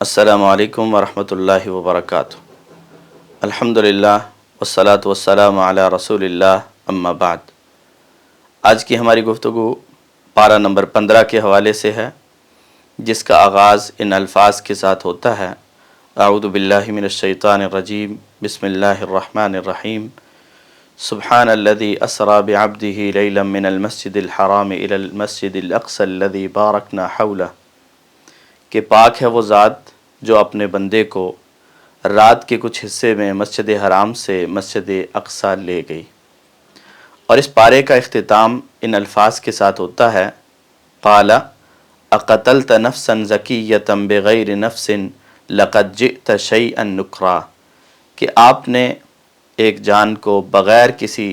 السلام علیکم ورحمۃ اللہ وبرکاتہ۔ الحمدللہ والصلاة والسلام علی رسول اللہ، اما بعد۔ آج کی ہماری گفتگو پارہ نمبر 15 کے حوالے سے ہے، جس کا آغاز ان الفاظ کے ساتھ ہوتا ہے: اعوذ باللہ من الشیطان الرجیم، بسم اللہ الرحمن الرحیم، سبحان الذی اسری بعبدہ لیلا من المسجد الحرام الی المسجد الاقصی الذی بارکنا حولہ، کہ پاک ہے وہ ذات جو اپنے بندے کو رات کے کچھ حصے میں مسجد حرام سے مسجد اقصی لے گئی۔ اور اس پارے کا اختتام ان الفاظ کے ساتھ ہوتا ہے: قال اقتلت نفسا زکیۃ بغیر نفس لقد جئت شیئا نکرا، کہ آپ نے ایک جان کو بغیر کسی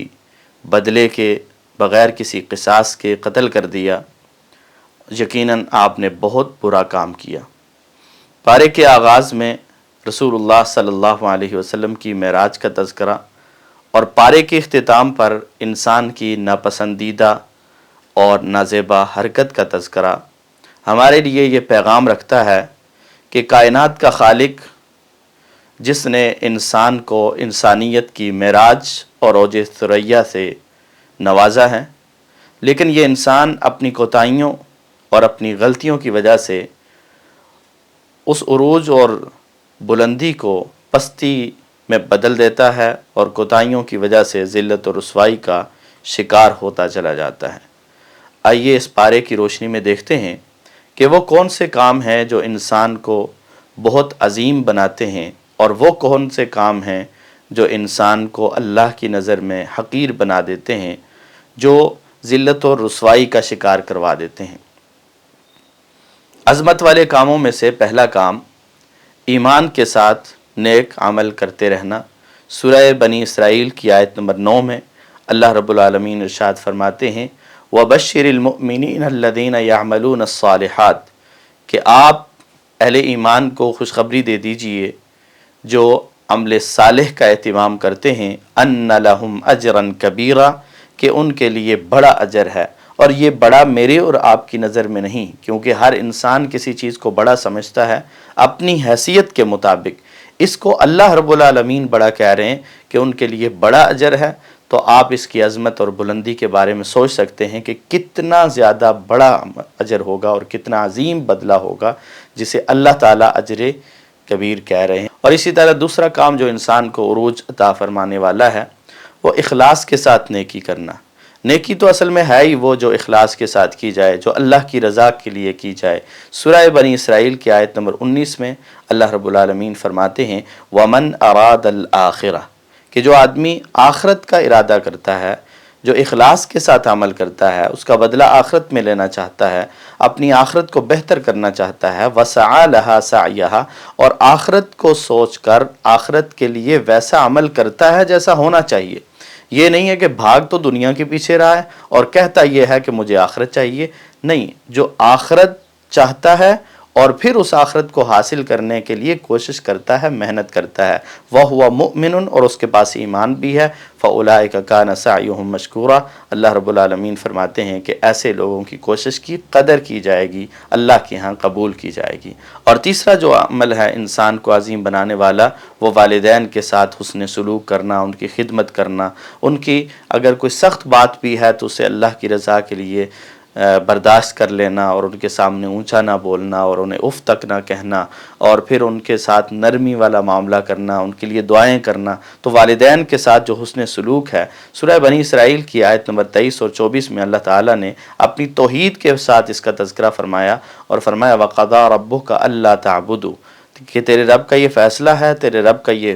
بدلے کے، بغیر کسی قصاص کے قتل کر دیا، یقیناً آپ نے بہت برا کام کیا۔ پارے کے آغاز میں رسول اللہ صلی اللہ علیہ وسلم کی معراج کا تذکرہ اور پارے کے اختتام پر انسان کی ناپسندیدہ اور نازیبا حرکت کا تذکرہ ہمارے لیے یہ پیغام رکھتا ہے کہ کائنات کا خالق، جس نے انسان کو انسانیت کی معراج اور عروج ثریا سے نوازا ہے، لیکن یہ انسان اپنی کوتاہیوں اور اپنی غلطیوں کی وجہ سے اس عروج اور بلندی کو پستی میں بدل دیتا ہے اور کوتاہیوں کی وجہ سے ذلت و رسوائی کا شکار ہوتا چلا جاتا ہے۔ آئیے اس پارے کی روشنی میں دیکھتے ہیں کہ وہ کون سے کام ہیں جو انسان کو بہت عظیم بناتے ہیں، اور وہ کون سے کام ہیں جو انسان کو اللہ کی نظر میں حقیر بنا دیتے ہیں، جو ذلت و رسوائی کا شکار کروا دیتے ہیں۔ عظمت والے کاموں میں سے پہلا کام ایمان کے ساتھ نیک عمل کرتے رہنا۔ سورہ بنی اسرائیل کی آیت نمبر 9 میں اللہ رب العالمین ارشاد فرماتے ہیں: وَبَشِّرِ الْمُؤْمِنِينَ الَّذِينَ يَعْمَلُونَ الصَّالِحَاتِ، کہ آپ اہل ایمان کو خوشخبری دے دیجئے جو عمل صالح کا اہتمام کرتے ہیں، أَنَّ لَهُمْ أَجْرًا كَبِيرًا، کہ ان کے لیے بڑا اجر ہے۔ اور یہ بڑا میرے اور آپ کی نظر میں نہیں، کیونکہ ہر انسان کسی چیز کو بڑا سمجھتا ہے اپنی حیثیت کے مطابق۔ اس کو اللہ رب العالمین بڑا کہہ رہے ہیں کہ ان کے لیے بڑا اجر ہے، تو آپ اس کی عظمت اور بلندی کے بارے میں سوچ سکتے ہیں کہ کتنا زیادہ بڑا اجر ہوگا اور کتنا عظیم بدلہ ہوگا، جسے اللہ تعالیٰ اجر کبیر کہہ رہے ہیں۔ اور اسی طرح دوسرا کام جو انسان کو عروج عطا فرمانے والا ہے، وہ اخلاص کے ساتھ نیکی کرنا۔ نیکی تو اصل میں ہے ہی وہ جو اخلاص کے ساتھ کی جائے، جو اللہ کی رضا کے لیے کی جائے۔ سورہ بنی اسرائیل کی آیت نمبر 19 میں اللہ رب العالمین فرماتے ہیں: وَمَنْ أَرَادَ الْآخِرَةَ، کہ جو آدمی آخرت کا ارادہ کرتا ہے، جو اخلاص کے ساتھ عمل کرتا ہے، اس کا بدلہ آخرت میں لینا چاہتا ہے، اپنی آخرت کو بہتر کرنا چاہتا ہے، وَسَعَى لَهَا سَعْيَهَا، اور آخرت کو سوچ کر آخرت کے لیے ویسا عمل کرتا ہے جیسا ہونا چاہیے۔ یہ نہیں ہے کہ بھاگ تو دنیا کے پیچھے رہا ہے اور کہتا یہ ہے کہ مجھے آخرت چاہیے۔ نہیں، جو آخرت چاہتا ہے اور پھر اس آخرت کو حاصل کرنے کے لیے کوشش کرتا ہے، محنت کرتا ہے، وَهُوَ مُؤْمِنٌ، اور اس کے پاس ایمان بھی ہے، فَأُولَٰئِكَ كَانَ سَعْيُهُمْ مَشْكُورًا، اللہ رب العالمین فرماتے ہیں کہ ایسے لوگوں کی کوشش کی قدر کی جائے گی، اللہ کے ہاں قبول کی جائے گی۔ اور تیسرا جو عمل ہے انسان کو عظیم بنانے والا، وہ والدین کے ساتھ حسن سلوک کرنا، ان کی خدمت کرنا، ان کی اگر کوئی سخت بات بھی ہے تو اسے اللہ کی رضا کے لیے برداشت کر لینا، اور ان کے سامنے اونچا نہ بولنا اور انہیں اف تک نہ کہنا، اور پھر ان کے ساتھ نرمی والا معاملہ کرنا، ان کے لیے دعائیں کرنا۔ تو والدین کے ساتھ جو حسن سلوک ہے، سورہ بنی اسرائیل کی آیت نمبر 23 اور 24 میں اللہ تعالیٰ نے اپنی توحید کے ساتھ اس کا تذکرہ فرمایا اور فرمایا: وَقَضَىٰ رَبُّكَ أَلَّا تَعْبُدُوا، کہ تیرے رب کا یہ فیصلہ ہے، تیرے رب کا یہ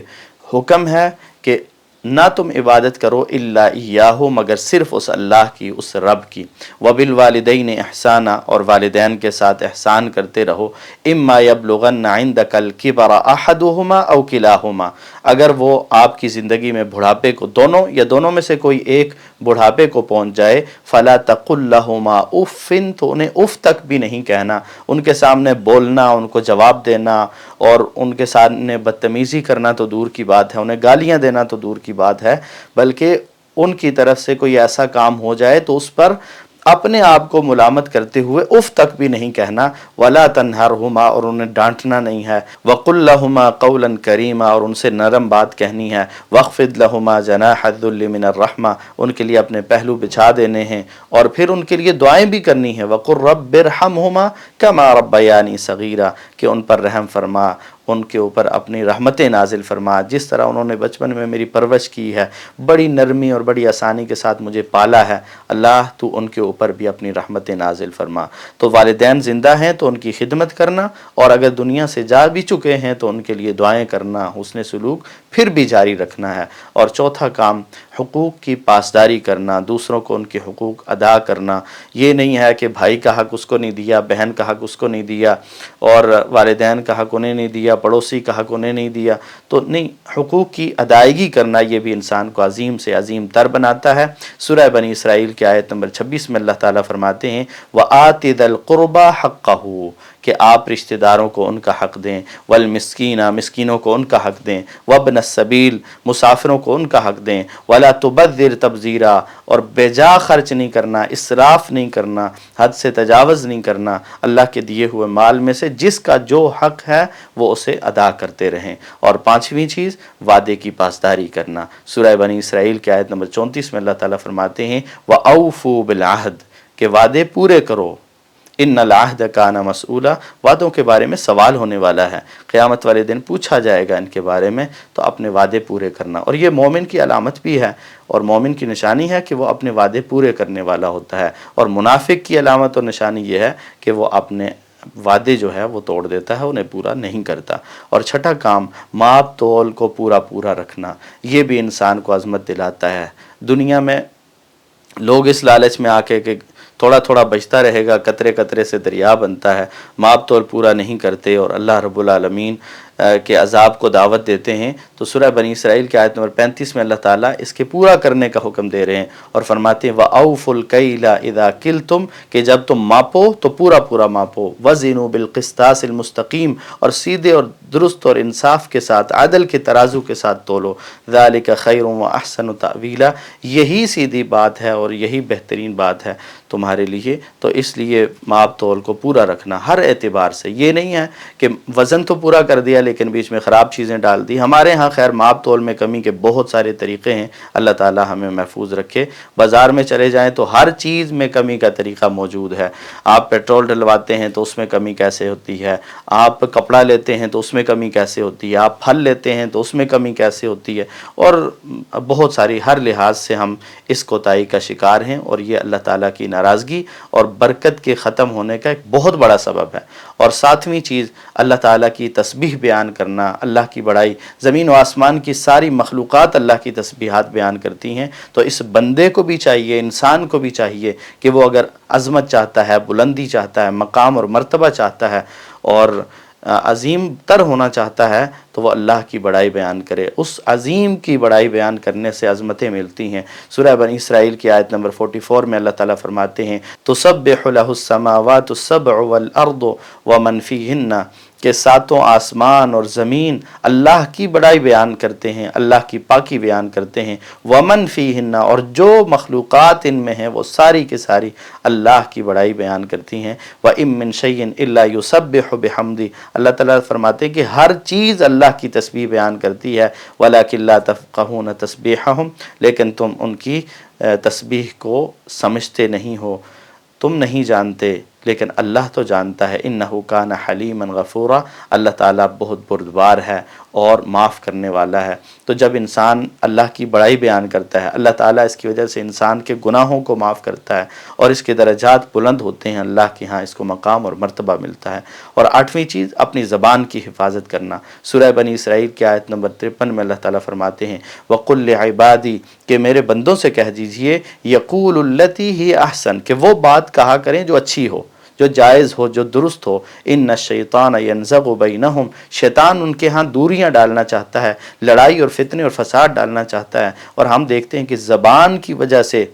حکم ہے کہ نہ تم عبادت کرو الا ایاہ، مگر صرف اس اللہ کی، اس رب کی۔ وبالوالدین احسانا، اور والدین کے ساتھ احسان کرتے رہو۔ اما یبلغن عندک الکبر احدہما او کلاہما، اگر وہ آپ کی زندگی میں بڑھاپے کو، دونوں یا دونوں میں سے کوئی ایک بڑھاپے کو پہنچ جائے، فلا تقل لہما اف، تو انہیں اف تک بھی نہیں کہنا، ان کے سامنے بولنا، ان کو جواب دینا اور ان کے سامنے بدتمیزی کرنا تو دور کی بات ہے، انہیں گالیاں دینا تو دور کی بات ہے، بلکہ ان کی طرف سے کوئی ایسا کام ہو جائے تو اس پر اپنے آپ کو ملامت کرتے ہوئے اف تک بھی نہیں کہنا، ولا تنہرہما، اور انہیں ڈانٹنا نہیں ہے، وقل لہما قولا کریما، اور ان سے نرم بات کہنی ہے، واخفض لہما جناح الذل من الرحمہ، ان کے لیے اپنے پہلو بچھا دینے ہیں، اور پھر ان کے لیے دعائیں بھی کرنی ہیں، وقل رب ارحمہما کما ربیانی صغیرا، کہ ان پر رحم فرما، ان کے اوپر اپنی رحمتیں نازل فرما، جس طرح انہوں نے بچپن میں میری پرورش کی ہے، بڑی نرمی اور بڑی آسانی کے ساتھ مجھے پالا ہے، اللہ تو ان کے اوپر بھی اپنی رحمتیں نازل فرما۔ تو والدین زندہ ہیں تو ان کی خدمت کرنا، اور اگر دنیا سے جا بھی چکے ہیں تو ان کے لیے دعائیں کرنا، حسن سلوک پھر بھی جاری رکھنا ہے۔ اور چوتھا کام، حقوق کی پاسداری کرنا، دوسروں کو ان کے حقوق ادا کرنا۔ یہ نہیں ہے کہ بھائی کا حق اس کو نہیں دیا، بہن کا حق اس کو نہیں دیا، اور والدین کا حق انہیں نہیں دیا، پڑوسی کا حق انہیں نہیں دیا، تو نہیں، حقوق کی ادائیگی کرنا یہ بھی انسان کو عظیم سے عظیم تر بناتا ہے۔ سورہ بنی اسرائیل کی آیت نمبر 26 میں اللہ تعالیٰ فرماتے ہیں وَآتِ ذَا الْقُرْبَى حَقَّهُ، کہ آپ رشتہ داروں کو ان کا حق دیں، والمسکین، مسکینوں کو ان کا حق دیں، وابن السبیل، مسافروں کو ان کا حق دیں، ولا تبذر تبذیرا، اور بے جا خرچ نہیں کرنا، اسراف نہیں کرنا، حد سے تجاوز نہیں کرنا، اللہ کے دیے ہوئے مال میں سے جس کا جو حق ہے وہ اسے ادا کرتے رہیں۔ اور پانچویں چیز، وعدے کی پاسداری کرنا۔ سورہ بنی اسرائیل کی آیت نمبر 34 میں اللہ تعالیٰ فرماتے ہیں وَأَوْفُوا بِالْعَهْدِ، کہ وعدے پورے کرو، ان العہد کان مسئولا، وعدوں کے بارے میں سوال ہونے والا ہے، قیامت والے دن پوچھا جائے گا ان کے بارے میں، تو اپنے وعدے پورے کرنا۔ اور یہ مومن کی علامت بھی ہے، اور مومن کی نشانی ہے کہ وہ اپنے وعدے پورے کرنے والا ہوتا ہے، اور منافق کی علامت اور نشانی یہ ہے کہ وہ اپنے وعدے جو ہے وہ توڑ دیتا ہے، انہیں پورا نہیں کرتا۔ اور چھٹا کام، ماپ تول کو پورا رکھنا، یہ بھی انسان کو عظمت دلاتا ہے۔ دنیا میں لوگ اس لالچ میں آ کے کہ تھوڑا تھوڑا بچتا رہے گا، قطرے قطرے سے دریا بنتا ہے، ماپ تول پورا نہیں کرتے اور اللہ رب العالمین کے عذاب کو دعوت دیتے ہیں، تو سورہ بنی اسرائیل کی آیت نمبر 35 میں اللہ تعالیٰ اس کے پورا کرنے کا حکم دے رہے ہیں، اور فرماتے ہیں وَأَوْفُوا الْكَيْلَ إِذَا كِلْتُمْ، کہ جب تم ماپو تو پورا ماپو، وَزِنُوا بِالْقِسْطَاسِ الْمُسْتَقِيمِ، اور سیدھے اور درست اور انصاف کے ساتھ، عدل کے ترازو کے ساتھ تولو، ذَلِكَ خَيْرٌ وَأَحْسَنُ تَأْوِيلًا، یہی سیدھی بات ہے اور یہی بہترین بات ہے تمہارے لیے۔ تو اس لیے ماپ تول کو پورا رکھنا ہر اعتبار سے، یہ نہیں ہے کہ وزن تو پورا کر دیا لیکن بیچ میں خراب چیزیں ڈال دی۔ ہمارے ہاں خیر ماپ تول میں کمی کے بہت سارے طریقے ہیں، اللہ تعالی ہمیں محفوظ رکھے۔ بازار میں چلے جائیں تو ہر چیز میں کمی کا طریقہ موجود ہے، آپ پیٹرول ڈلواتے ہیں تو اس میں کمی کیسے ہوتی ہے، آپ کپڑا لیتے ہیں تو اس میں کمی کیسے ہوتی ہے، آپ پھل لیتے ہیں تو اس میں کمی کیسے ہوتی ہے، اور بہت ساری ہر لحاظ سے ہم اس کوتاہی کا شکار ہیں، اور یہ اللہ تعالیٰ کی ناراضگی اور برکت کے ختم ہونے کا ایک بہت بڑا سبب ہے۔ اور ساتویں چیز، اللہ تعالیٰ کی تسبیح بیان کرنا، اللہ کی بڑائی، زمین و آسمان کی ساری مخلوقات اللہ کی تسبیحات بیان کرتی ہیں، تو اس بندے کو بھی چاہیے، انسان کو بھی چاہیے کہ وہ اگر عظمت چاہتا ہے، بلندی چاہتا ہے، مقام اور مرتبہ چاہتا ہے، اور عظیم تر ہونا چاہتا ہے، تو وہ اللہ کی بڑائی بیان کرے۔ اس عظیم کی بڑائی بیان کرنے سے عظمتیں ملتی ہیں۔ سورہ بنی اسرائیل کی آیت نمبر 44 میں اللہ تعالیٰ فرماتے ہیں تسبح لہ السماوات السبع والارض ومن فیہن، کہ ساتوں آسمان اور زمین اللہ کی بڑائی بیان کرتے ہیں، اللہ کی پاکی بیان کرتے ہیں، ومن فیہن، اور جو مخلوقات ان میں ہیں وہ ساری کی ساری اللہ کی بڑائی بیان کرتی ہیں۔ وَإِن مِّن شَيْءٍ إِلَّا يُسَبِّحُ بِحَمْدِهِ، اللہ تعالیٰ فرماتے ہیں کہ ہر چیز اللہ کی تسبیح بیان کرتی ہے، وَلَكِن لَا تَفْقَهُونَ تَسْبِيحَهُمْ، لیکن تم ان کی تسبیح کو سمجھتے نہیں ہو، تم نہیں جانتے، لیکن اللہ تو جانتا ہے۔ انہ کان حلیما غفورا، اللہ تعالیٰ بہت بردبار ہے اور معاف کرنے والا ہے۔ تو جب انسان اللہ کی بڑائی بیان کرتا ہے، اللہ تعالیٰ اس کی وجہ سے انسان کے گناہوں کو معاف کرتا ہے، اور اس کے درجات بلند ہوتے ہیں، اللہ کے ہاں اس کو مقام اور مرتبہ ملتا ہے۔ اور آٹھویں چیز، اپنی زبان کی حفاظت کرنا۔ سورہ بنی اسرائیل کی آیت نمبر 53 میں اللہ تعالیٰ فرماتے ہیں وَقُلْ لِعِبَادِي، کہ میرے بندوں سے کہہ دیجئے، یقول التی ہی احسن، کہ وہ بات کہا کریں جو اچھی ہو، جو جائز ہو، جو درست ہو۔ ان الشیطان ینزغ بینہم، شیطان ان کے ہاں دوریاں ڈالنا چاہتا ہے، لڑائی اور فتنے اور فساد ڈالنا چاہتا ہے، اور ہم دیکھتے ہیں کہ زبان کی وجہ سے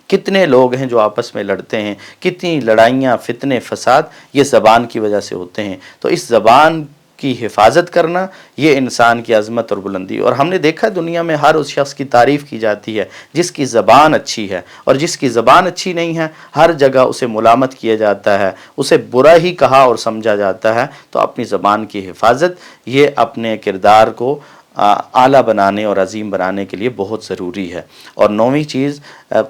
کتنے لوگ ہیں جو آپس میں لڑتے ہیں، کتنی لڑائیاں، فتنے، فساد یہ زبان کی وجہ سے ہوتے ہیں۔ تو اس زبان کی حفاظت کرنا، یہ انسان کی عظمت اور بلندی. اور ہم نے دیکھا دنیا میں ہر اس شخص کی تعریف کی جاتی ہے جس کی زبان اچھی ہے، اور جس کی زبان اچھی نہیں ہے ہر جگہ اسے ملامت کیا جاتا ہے، اسے برا ہی کہا اور سمجھا جاتا ہے. تو اپنی زبان کی حفاظت یہ اپنے کردار کو اعلیٰ بنانے اور عظیم بنانے کے لیے بہت ضروری ہے. اور 9ویں چیز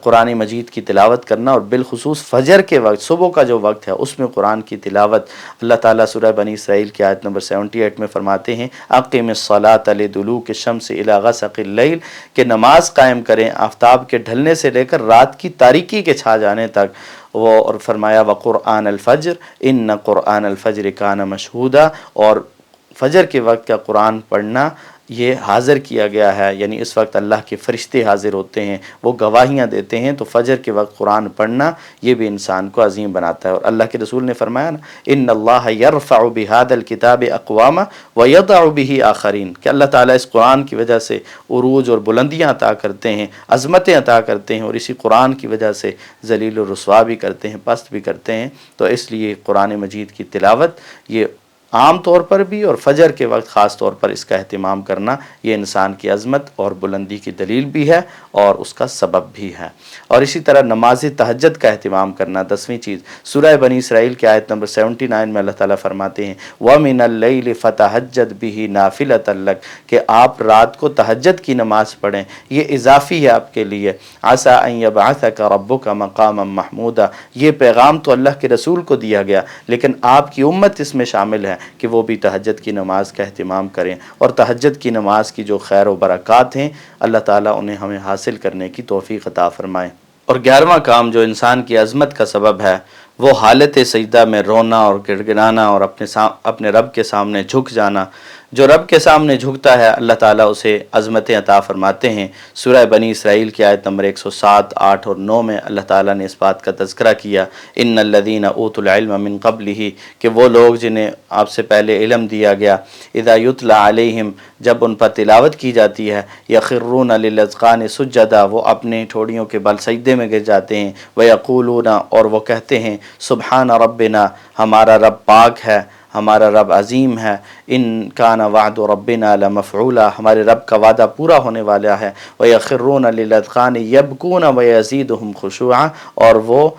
قرآن مجید کی تلاوت کرنا، اور بالخصوص فجر کے وقت، صبح کا جو وقت ہے اس میں قرآن کی تلاوت. اللہ تعالیٰ سورہ بنی اسرائیل کی آیت نمبر 78 میں فرماتے ہیں اقیم الصلاۃ لدلوک الشمس الی غسق اللیل، کہ نماز قائم کریں آفتاب کے ڈھلنے سے لے کر رات کی تاریکی کے چھا جانے تک. وہ اور فرمایا وقرآن الفجر ان قرآن الفجر کان مشہودا، اور فجر کے وقت کا قرآن پڑھنا یہ حاضر کیا گیا ہے، یعنی اس وقت اللہ کے فرشتے حاضر ہوتے ہیں، وہ گواہیاں دیتے ہیں. تو فجر کے وقت قرآن پڑھنا یہ بھی انسان کو عظیم بناتا ہے. اور اللہ کے رسول نے فرمایا نا ان اللہ یرفع بہذا الکتاب اقواما ویضع بہ آخرین، کہ اللہ تعالیٰ اس قرآن کی وجہ سے عروج اور بلندیاں عطا کرتے ہیں، عظمتیں عطا کرتے ہیں، اور اسی قرآن کی وجہ سے ذلیل و رسوا بھی کرتے ہیں، پست بھی کرتے ہیں. تو اس لیے قرآن مجید کی تلاوت یہ عام طور پر بھی اور فجر کے وقت خاص طور پر اس کا اہتمام کرنا یہ انسان کی عظمت اور بلندی کی دلیل بھی ہے اور اس کا سبب بھی ہے. اور اسی طرح نماز تہجد کا اہتمام کرنا. 10ویں چیز سورہ بنی اسرائیل کی آیت نمبر 79 میں اللہ تعالیٰ فرماتے ہیں وَمِنَ اللَّيْلِ فَتَهَجَّدْ بِهِ نَافِلَةً لَكَ، کہ آپ رات کو تہجد کی نماز پڑھیں، یہ اضافی ہے آپ کے لیے. عَسَىٰ أَن يَبْعَثَكَ رَبُّكَ مَقَامًا مَحْمُودًا، یہ پیغام تو اللہ کے رسول کو دیا گیا لیکن آپ کی امت اس میں شامل ہے کہ وہ بھی تہجد کی نماز کا اہتمام کریں. اور تہجد کی نماز کی جو خیر و برکات ہیں اللہ تعالیٰ انہیں ہمیں حاصل کرنے کی توفیق عطا فرمائے. اور 11واں کام جو انسان کی عظمت کا سبب ہے وہ حالت سجدہ میں رونا اور گڑگڑانا اور اپنے رب کے سامنے جھک جانا. جو رب کے سامنے جھکتا ہے اللہ تعالیٰ اسے عظمتیں عطا فرماتے ہیں. سورہ بنی اسرائیل کی آیت نمبر 107، 8 اور 9 میں اللہ تعالیٰ نے اس بات کا تذکرہ کیا ان الذین اوتوا العلم من قبلہ، کہ وہ لوگ جنہیں آپ سے پہلے علم دیا گیا اذا یتلی علیہم، جب ان پر تلاوت کی جاتی ہے، یخرون للاذقان سجدا، وہ اپنے ٹھوڑیوں کے بل سجدے میں گر جاتے ہیں، ویقولون، اور وہ کہتے ہیں سبحان ربنا، ہمارا رب پاک ہے، ہمارا رب عظیم ہے، ان کان وعد ربنا لمفعولا، ہمارے رب کا وعدہ پورا ہونے والا ہے. وَيَخِرُّونَ لِلْأَذْقَانِ يَبْكُونَ وَيَزِيدُهُمْ خُشُوعًا، اور وہ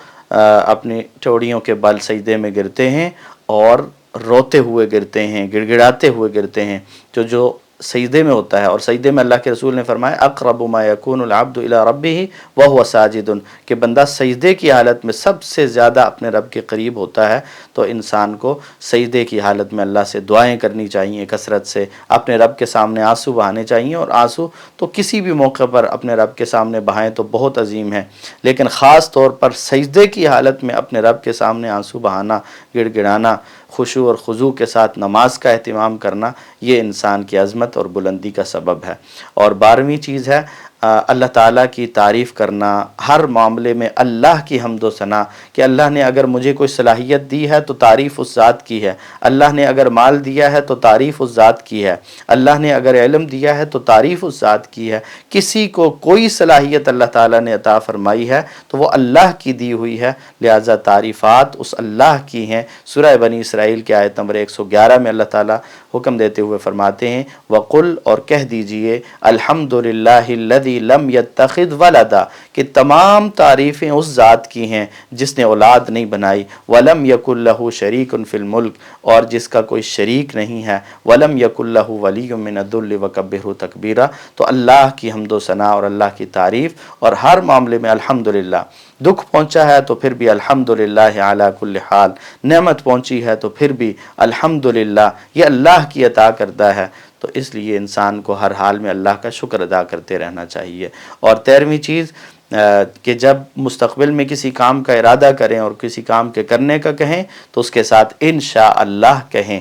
اپنی ٹوڑیوں کے بل سجدے میں گرتے ہیں اور روتے ہوئے گرتے ہیں، گڑ گڑاتے ہوئے گرتے ہیں. جو سجدے میں ہوتا ہے، اور سجدے میں اللہ کے رسول نے فرمایا اقرب ما یکون العبد الی ربہ وہو ساجد، کہ بندہ سجدے کی حالت میں سب سے زیادہ اپنے رب کے قریب ہوتا ہے. تو انسان کو سجدے کی حالت میں اللہ سے دعائیں کرنی چاہیے کثرت سے، اپنے رب کے سامنے آنسو بہانے چاہیے. اور آنسو تو کسی بھی موقع پر اپنے رب کے سامنے بہائیں تو بہت عظیم ہے، لیکن خاص طور پر سجدے کی حالت میں اپنے رب کے سامنے آنسو بہانا، گڑ گڑانا، خشوع اور خضوع کے ساتھ نماز کا اہتمام کرنا، یہ انسان کی عظمت اور بلندی کا سبب ہے. اور 12ویں چیز ہے اللہ تعالیٰ کی تعریف کرنا، ہر معاملے میں اللہ کی حمد و ثنا، کہ اللہ نے اگر مجھے کوئی صلاحیت دی ہے تو تعریف اس ذات کی ہے، اللہ نے اگر مال دیا ہے تو تعریف اس ذات کی ہے، اللہ نے اگر علم دیا ہے تو تعریف اس ذات کی ہے. کسی کو کوئی صلاحیت اللہ تعالیٰ نے عطا فرمائی ہے تو وہ اللہ کی دی ہوئی ہے، لہذا تعریفات اس اللہ کی ہیں. سورہ بنی اسرائیل کی آیت نمبر 111 میں اللہ تعالیٰ حکم دیتے ہوئے فرماتے ہیں وَقُلْ، اور کہہ دیجئے الحمدللہ الذی لم یتخذ ولدا، کہ تمام تعریفیں اس ذات کی ہیں جس نے اولاد نہیں بنائی، ولم یکن لہ شریک فی الملک، اور جس کا کوئی شریک نہیں ہے، ولم یکن لہ ولی من الذل وکبرہ تکبیرا. تو اللہ کی حمد و ثنا اور اللہ کی تعریف، اور ہر معاملے میں الحمدللہ. دکھ پہنچا ہے تو پھر بھی الحمدللہ علی کل حال، نعمت پہنچی ہے تو پھر بھی الحمدللہ، یہ اللہ کی عطا کردہ ہے. تو اس لیے انسان کو ہر حال میں اللہ کا شکر ادا کرتے رہنا چاہیے. اور 13ویں چیز کہ جب مستقبل میں کسی کام کا ارادہ کریں اور کسی کام کے کرنے کا کہیں تو اس کے ساتھ انشاءاللہ کہیں،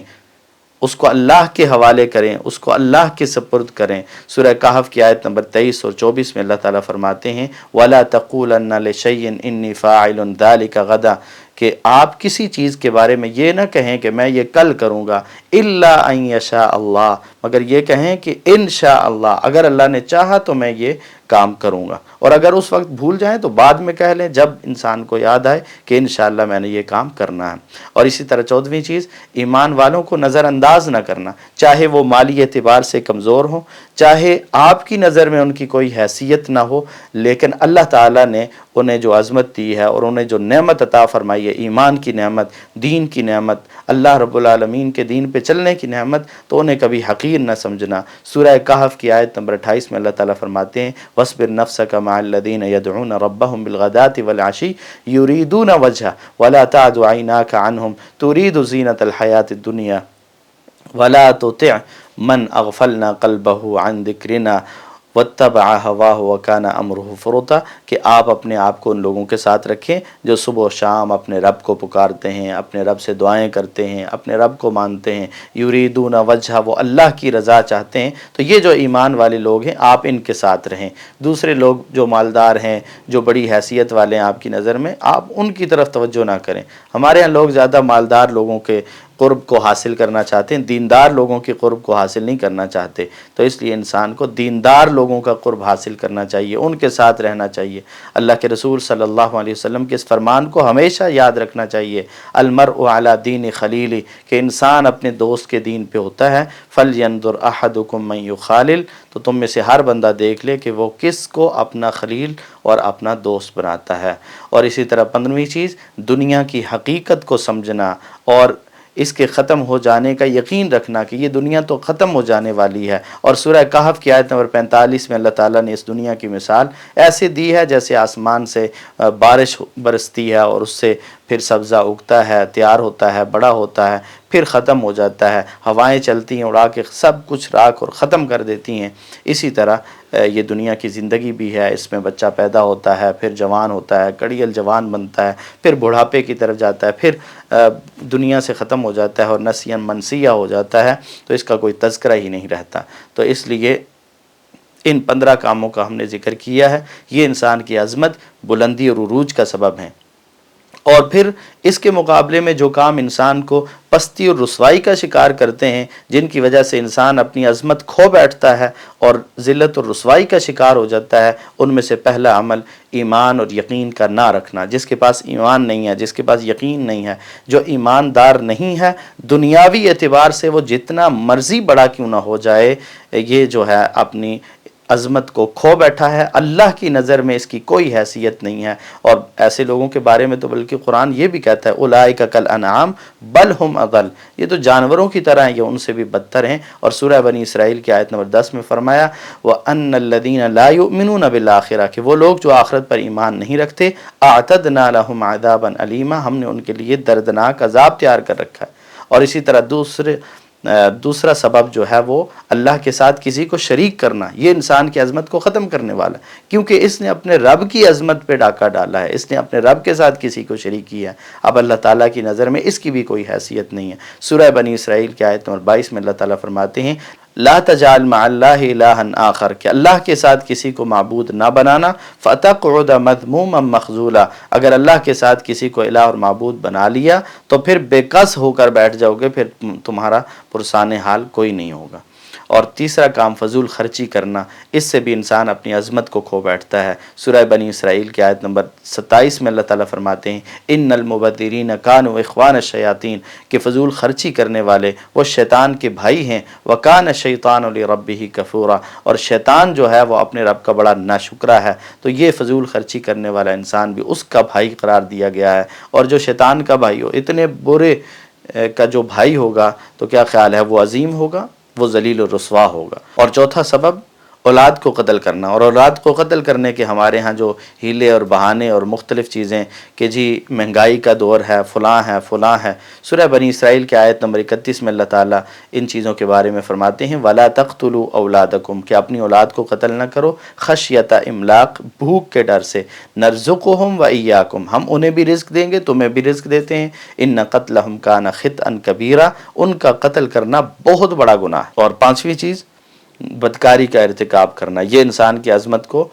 اس کو اللہ کے حوالے کریں، اس کو اللہ کے سپرد کریں. سورہ کہف کی آیت نمبر 23 اور 24 میں اللہ تعالیٰ فرماتے ہیں وَلَا تَقُولَنَّ لِشَيْءٍ إِنِّي فَاعِلٌ ذَلِكَ غَدًا، کہ آپ کسی چیز کے بارے میں یہ نہ کہیں کہ میں یہ کل کروں گا، إِلَّا أَن يَشَاءَ اللَّهُ، مگر یہ کہیں کہ انشاءاللہ، اگر اللہ نے چاہا تو میں یہ کام کروں گا، اور اگر اس وقت بھول جائیں تو بعد میں کہہ لیں جب انسان کو یاد آئے کہ انشاءاللہ میں نے یہ کام کرنا ہے۔ اور اسی طرح 14ویں چیز، ایمان والوں کو نظر انداز نہ کرنا، چاہے وہ مالی اعتبار سے کمزور ہوں، چاہے آپ کی نظر میں ان کی کوئی حیثیت نہ ہو، لیکن اللہ تعالیٰ نے انہیں جو عظمت دی ہے اور انہیں جو نعمت عطا فرمائی ہے، ایمان کی نعمت، دین کی نعمت، اللہ رب العالمین کے دین پہ چلنے کی نعمت، تو انہیں کبھی حقیر نہ سمجھنا۔ سورہ کہف کی آیت نمبر 28 میں اللہ تعالیٰ فرماتے ہیں وَاصْبِرْ نَفْسَكَ مَعَ الَّذِينَ يَدْعُونَ رَبَّهُمْ بِالْغَدَاةِ وَالْعَشِيِّ يُرِيدُونَ وَجْهَهُ وَلَا تَعْدُ عَيْنَاكَ عَنْهُمْ تُرِيدُ زِينَةَ الْحَيَاةِ الدُّنْيَا وَلَا تُطِعْ مَنْ أَغْفَلْنَا قَلْبَهُ عَنْ ذِكْرِنَا وَاتَّبَعَ هَوَاهُ وَكَانَ أَمْرُهُ فُرُطًا، کہ آپ اپنے آپ کو ان لوگوں کے ساتھ رکھیں جو صبح و شام اپنے رب کو پکارتے ہیں، اپنے رب سے دعائیں کرتے ہیں، اپنے رب کو مانتے ہیں، یریدون وجہ، وہ اللہ کی رضا چاہتے ہیں۔ تو یہ جو ایمان والے لوگ ہیں آپ ان کے ساتھ رہیں۔ دوسرے لوگ جو مالدار ہیں، جو بڑی حیثیت والے ہیں آپ کی نظر میں، آپ ان کی طرف توجہ نہ کریں۔ ہمارے ہاں لوگ زیادہ مالدار لوگوں کے قرب کو حاصل کرنا چاہتے ہیں، دیندار لوگوں کے قرب کو حاصل نہیں کرنا چاہتے۔ تو اس لیے انسان کو دیندار لوگوں کا قرب حاصل کرنا چاہیے، ان کے ساتھ رہنا چاہیے۔ اللہ کے رسول صلی اللہ علیہ وسلم کے اس فرمان کو ہمیشہ یاد رکھنا چاہیے، المرء علی دین خلیلی، کہ انسان اپنے دوست کے دین پہ ہوتا ہے۔ فَلْيَنْظُرْ أَحَدُكُمْ مَنْ يُخَالِلُ، تو تم میں سے ہر بندہ دیکھ لے کہ وہ کس کو اپنا خلیل اور اپنا دوست بناتا ہے۔ اور اسی طرح 15ویں چیز، دنیا کی حقیقت کو سمجھنا اور اس کے ختم ہو جانے کا یقین رکھنا کہ یہ دنیا تو ختم ہو جانے والی ہے۔ اور سورہ کہف کی آیت نمبر 45 میں اللہ تعالیٰ نے اس دنیا کی مثال ایسے دی ہے جیسے آسمان سے بارش برستی ہے اور اس سے پھر سبزہ اگتا ہے، تیار ہوتا ہے، بڑا ہوتا ہے، پھر ختم ہو جاتا ہے، ہوائیں چلتی ہیں اڑا کے سب کچھ راکھ اور ختم کر دیتی ہیں۔ اسی طرح یہ دنیا کی زندگی بھی ہے، اس میں بچہ پیدا ہوتا ہے، پھر جوان ہوتا ہے، کڑیل جوان بنتا ہے، پھر بڑھاپے کی طرف جاتا ہے، پھر دنیا سے ختم ہو جاتا ہے اور نسیاً منسیہ ہو جاتا ہے، تو اس کا کوئی تذکرہ ہی نہیں رہتا۔ تو اس لیے ان 15 کاموں کا ہم نے ذکر کیا ہے، یہ انسان کی عظمت، بلندی اور عروج کا سبب ہیں۔ اور پھر اس کے مقابلے میں جو کام انسان کو پستی اور رسوائی کا شکار کرتے ہیں، جن کی وجہ سے انسان اپنی عظمت کھو بیٹھتا ہے اور ذلت اور رسوائی کا شکار ہو جاتا ہے، ان میں سے پہلا عمل ایمان اور یقین کا نہ رکھنا۔ جس کے پاس ایمان نہیں ہے، جس کے پاس یقین نہیں ہے، جو ایماندار نہیں ہے، دنیاوی اعتبار سے وہ جتنا مرضی بڑا کیوں نہ ہو جائے، یہ جو ہے اپنی عظمت کو کھو بیٹھا ہے، اللہ کی نظر میں اس کی کوئی حیثیت نہیں ہے۔ اور ایسے لوگوں کے بارے میں تو بلکہ قرآن یہ بھی کہتا ہے اولئک کالانعام بل ہم اضل، یہ تو جانوروں کی طرح ہیں، یہ ان سے بھی بدتر ہیں۔ اور سورہ بنی اسرائیل کی آیت نمبر 10 میں فرمایا وَأَنَّ الَّذِينَ لَا يُؤْمِنُونَ بِالْآخِرَةِ، کہ وہ لوگ جو آخرت پر ایمان نہیں رکھتے، اعتدنا لهم عذابا علیما، ہم نے ان کے لیے دردناک عذاب تیار کر رکھا ہے۔ اور اسی طرح دوسرا سبب جو ہے وہ اللہ کے ساتھ کسی کو شریک کرنا، یہ انسان کی عظمت کو ختم کرنے والا ہے، کیونکہ اس نے اپنے رب کی عظمت پہ ڈاکہ ڈالا ہے، اس نے اپنے رب کے ساتھ کسی کو شریک کیا ہے۔ اب اللہ تعالیٰ کی نظر میں اس کی بھی کوئی حیثیت نہیں ہے۔ سورہ بنی اسرائیل کی آیت نمبر 22 میں اللہ تعالیٰ فرماتے ہیں لا تجعل مع اللہ الہا آخر، کہ اللہ کے ساتھ کسی کو معبود نہ بنانا، فتقعد مذموما مخذولا، اگر اللہ کے ساتھ کسی کو الہ اور معبود بنا لیا تو پھر بے کس ہو کر بیٹھ جاؤ گے، پھر تمہارا پرسان حال کوئی نہیں ہوگا۔ اور تیسرا کام فضول خرچی کرنا، اس سے بھی انسان اپنی عظمت کو کھو بیٹھتا ہے۔ سورہ بنی اسرائیل کی آیت نمبر 27 میں اللہ تعالیٰ فرماتے ہیں ان المبذرین کانوا اخوان الشیاطین، کہ فضول خرچی کرنے والے وہ شیطان کے بھائی ہیں، وکان الشیطان لربہ کفورا، اور شیطان جو ہے وہ اپنے رب کا بڑا ناشکرا ہے۔ تو یہ فضول خرچی کرنے والا انسان بھی اس کا بھائی قرار دیا گیا ہے۔ اور جو شیطان کا بھائی ہو، اتنے برے کا جو بھائی ہوگا تو کیا خیال ہے وہ عظیم ہوگا، وہ ذلیل و رسوا ہوگا۔ اور چوتھا سبب اولاد کو قتل کرنا، اور اولاد کو قتل کرنے کے ہمارے ہاں جو ہیلے اور بہانے اور مختلف چیزیں کہ جی مہنگائی کا دور ہے، فلاں ہے فلاں ہے۔ سورہ بنی اسرائیل کی آیت نمبر 31 میں اللہ تعالیٰ ان چیزوں کے بارے میں فرماتے ہیں وَلَا تَقْتُلُوا أَوْلَادَكُمْ، کہ اپنی اولاد کو قتل نہ کرو، خشیۃ املاق، بھوک کے ڈر سے، نرزقہم وإیاکم، ہم انہیں بھی رزق دیں گے، تمہیں بھی رزق دیتے ہیں، ان قتلہم کان خطئا کبیرا، ان کا قتل کرنا بہت بڑا گناہ ہے۔ اور پانچویں چیز بدکاری کا ارتکاب کرنا، یہ انسان کی عظمت کو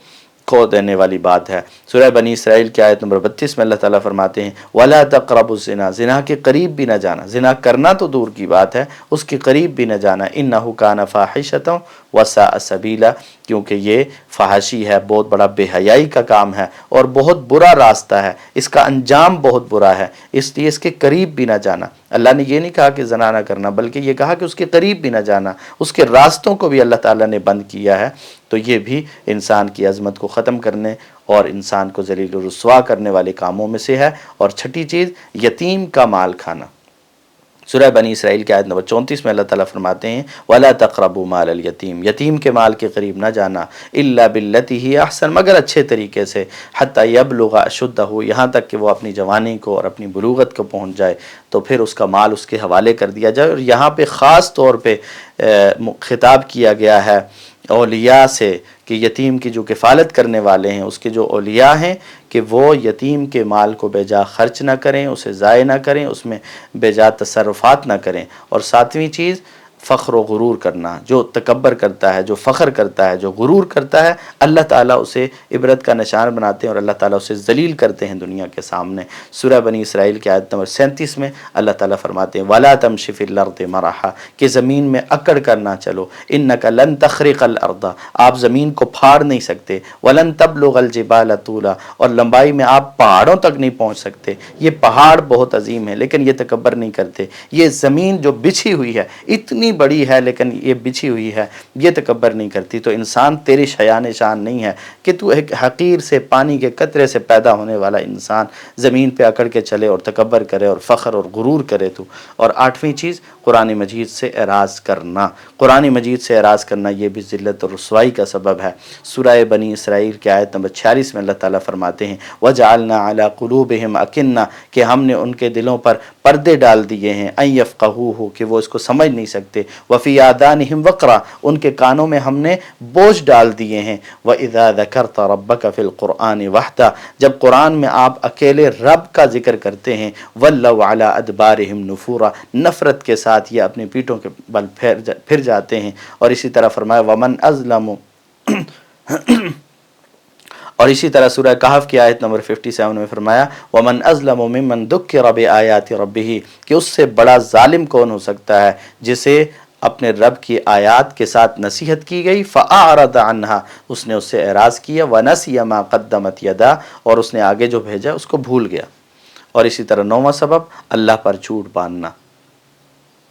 کو دینے والی بات ہے۔ سورہ بنی اسرائیل کی آیت نمبر 32 میں اللہ تعالیٰ فرماتے ہیں وَلَا تَقْرَبُوا الزِّنَا، زنا کے قریب بھی نہ جانا، زنا کرنا تو دور کی بات ہے، اس کے قریب بھی نہ جانا، إِنَّهُ كَانَ فَاحِشَةً وَسَاءَ سَبِيلًا، کیونکہ یہ فحاشی ہے، بہت بڑا بے حیائی کا کام ہے اور بہت برا راستہ ہے، اس کا انجام بہت برا ہے، اس لیے اس کے قریب بھی نہ جانا۔ اللہ نے یہ نہیں کہا کہ زنا نہ کرنا، بلکہ یہ کہا کہ اس کے قریب بھی نہ جانا، اس کے راستوں کو بھی اللہ تعالیٰ نے بند کیا ہے۔ تو یہ بھی انسان کی عظمت کو ختم کرنے اور انسان کو ذلیل و رسوا کرنے والے کاموں میں سے ہے۔ اور چھٹی چیز، یتیم کا مال کھانا۔ سورہ بنی اسرائیل کی آیت نمبر 34 میں اللہ تعالیٰ فرماتے ہیں وَلَا تَقْرَبُوا مَالَ الْيَتِيمِ، یتیم کے مال کے قریب نہ جانا، إِلَّا بِالَّتِي هِيَ أَحْسَنُ، مگر اچھے طریقے سے، حَتَّى يَبْلُغَ أَشُدَّهُ، یہاں تک کہ وہ اپنی جوانی کو اور اپنی بلوغت کو پہنچ جائے، تو پھر اس کا مال اس کے حوالے کر دیا جائے۔ اور یہاں پہ خاص طور پہ خطاب کیا گیا ہے اولیاء سے کہ یتیم کی جو کفالت کرنے والے ہیں، اس کے جو اولیاء ہیں، کہ وہ یتیم کے مال کو بے جا خرچ نہ کریں، اسے ضائع نہ کریں، اس میں بے جا تصرفات نہ کریں۔ اور ساتویں چیز، فخر و غرور کرنا، جو تکبر کرتا ہے، جو فخر کرتا ہے، جو غرور کرتا ہے، اللہ تعالیٰ اسے عبرت کا نشان بناتے ہیں اور اللہ تعالیٰ اسے ذلیل کرتے ہیں دنیا کے سامنے۔ سورہ بنی اسرائیل کی آیت نمبر 37 میں اللہ تعالیٰ فرماتے ہیں وَلَا تَمْشِ فِي الْأَرْضِ مَرَحًا، کہ زمین میں اکڑ کر نہ چلو، إِنَّكَ لَن تَخْرِقَ الْأَرْضَ، آپ زمین کو پھاڑ نہیں سکتے، وَلَن تَبْلُغَ الْجِبَالَ طُولًا، اور لمبائی میں آپ پہاڑوں تک نہیں پہنچ سکتے۔ یہ پہاڑ بہت عظیم ہے لیکن یہ تکبر نہیں کرتے، یہ زمین جو بچھی ہوئی ہے اتنی بڑی ہے لیکن یہ بچھی ہوئی ہے، یہ تکبر نہیں کرتی۔ تو انسان تیری شیان شان نہیں ہے کہ تو ایک حقیر سے پانی کے قطرے سے پیدا ہونے والا انسان زمین پہ اکڑ کے چلے اور تکبر کرے اور فخر اور غرور کرے تو۔ اور آٹھویں چیز، قرآن مجید سے اعراض کرنا۔ قرآن مجید سے اعراض کرنا یہ بھی ذلت اور رسوائی کا سبب ہے۔ سورہ بنی اسرائیل کی آیت نمبر 46 میں اللہ تعالیٰ فرماتے ہیں وَجَعَلْنَا عَلَىٰ قُلُوبِهِمْ أَكِنَّةً، کہ ہم نے ان کے دلوں پر پردے ڈال دیے ہیں، أَن يَفْقَهُوهُ، کہ وہ اس کو سمجھ نہیں سکتے، وَفِي آذَانِهِمْ وَقْرًا، ان کے کانوں میں ہم نے بوجھ ڈال دیے ہیں، وَإِذَا ذَكَرْتَ رَبَّكَ فِي الْقُرْآنِ وَحْدَهُ، جب قرآن میں آپ اکیلے رب کا ذکر کرتے ہیں، وَلَّوْا عَلَىٰ أَدْبَارِهِمْ نُفُورًا، نفرت کے ساتھ یہ اپنے پیٹوں کے بل پھر جاتے ہیں۔ اور اسی طرح فرمایا وَمَنْ أَظْلَمُ اور اسی طرح سورہ کہف کی آیت نمبر 57 میں فرمایا وَمَنْ أَظْلَمُ مِمَّنْ ذُكِّرَ بِآيَاتِ رَبِّهِ، کہ اس سے بڑا ظالم کون ہو سکتا ہے جسے اپنے رب کی آیات کے ساتھ نصیحت کی گئی، فَأَعْرَضَ عَنْهَا، اس نے اس سے اعراض کیا، وَنَسِيَ مَا قَدَّمَتْ يَدَاهُ، اور اس نے آگے جو بھیجا اس کو بھول گیا۔ اور اسی طرح نوواں سبب، اللہ پر جھوٹ باندھنا۔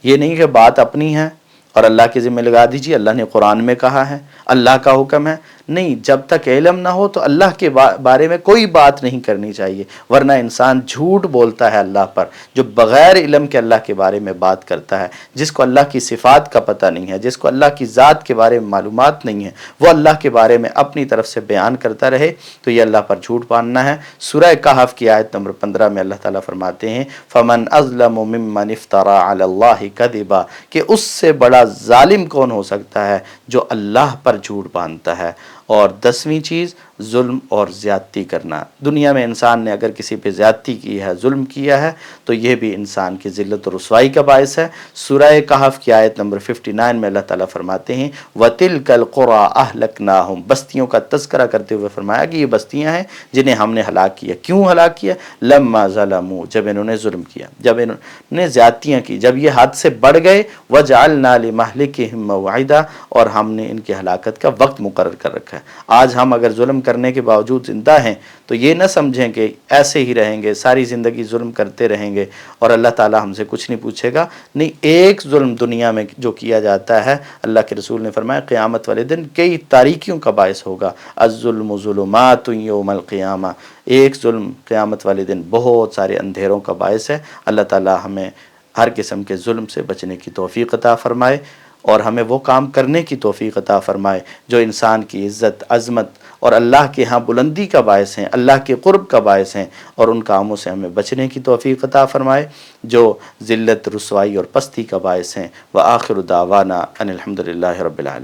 یہ نہیں کہ بات اپنی ہے اور اللہ کے ذمہ لگا دیجیے، اللہ نے قرآن میں کہا ہے، اللہ کا حکم ہے، نہیں، جب تک علم نہ ہو تو اللہ کے بارے میں کوئی بات نہیں کرنی چاہیے، ورنہ انسان جھوٹ بولتا ہے اللہ پر، جو بغیر علم کے اللہ کے بارے میں بات کرتا ہے، جس کو اللہ کی صفات کا پتہ نہیں ہے، جس کو اللہ کی ذات کے بارے میں معلومات نہیں ہے، وہ اللہ کے بارے میں اپنی طرف سے بیان کرتا رہے، تو یہ اللہ پر جھوٹ باندھنا ہے۔ سورہ کہف کی آیت نمبر 15 میں اللہ تعالیٰ فرماتے ہیں فَمَنْ أَظْلَمُ مِمَّنِ افْتَرَىٰ عَلَى اللَّهِ كَذِبًا، کہ اس سے بڑا ظالم کون ہو سکتا ہے جو اللہ پر جھوٹ باندھتا ہے۔ اور 10ویں چیز، ظلم اور زیادتی کرنا۔ دنیا میں انسان نے اگر کسی پہ زیادتی کی ہے، ظلم کیا ہے، تو یہ بھی انسان کی ذلت و رسوائی کا باعث ہے۔ سورہ کہف کی آیت نمبر 59 میں اللہ تعالیٰ فرماتے ہیں وَتِلْكَ الْقُرَىٰ أَهْلَكْنَاهُمْ، بستیوں کا تذکرہ کرتے ہوئے فرمایا کہ یہ بستیاں ہیں جنہیں ہم نے ہلاک کیا۔ کیوں ہلاک کیا؟ لَمَّا ظَلَمُوا، جب انہوں نے ظلم کیا، جب انہوں نے زیادتیاں کی، جب یہ حد سے بڑھ گئے، وَجَعَلْنَا لِمَهْلِكِهِمْ مَوْعِدًا، اور ہم نے ان کی ہلاکت کا وقت مقرر کر رکھا ہے۔ آج ہم اگر ظلم کرنے کے باوجود زندہ ہیں تو یہ نہ سمجھیں کہ ایسے ہی رہیں گے، ساری زندگی ظلم کرتے رہیں گے اور اللہ تعالیٰ ہم سے کچھ نہیں پوچھے گا۔ نہیں، ایک ظلم دنیا میں جو کیا جاتا ہے، اللہ کے رسول نے فرمایا قیامت والے دن کئی تاریکیوں کا باعث ہوگا، الظلم ظلمات یوم القیامہ، ایک ظلم قیامت والے دن بہت سارے اندھیروں کا باعث ہے۔ اللہ تعالیٰ ہمیں ہر قسم کے ظلم سے بچنے کی توفیق عطا فرمائے اور ہمیں وہ کام کرنے کی توفیق عطا فرمائے جو انسان کی عزت، عظمت اور اللہ کے ہاں بلندی کا باعث ہیں، اللہ کے قرب کا باعث ہیں، اور ان کاموں سے ہمیں بچنے کی توفیق عطا فرمائے جو ذلت، رسوائی اور پستی کا باعث ہیں۔ وآخر دعوانا ان الحمد للہ رب العالمین۔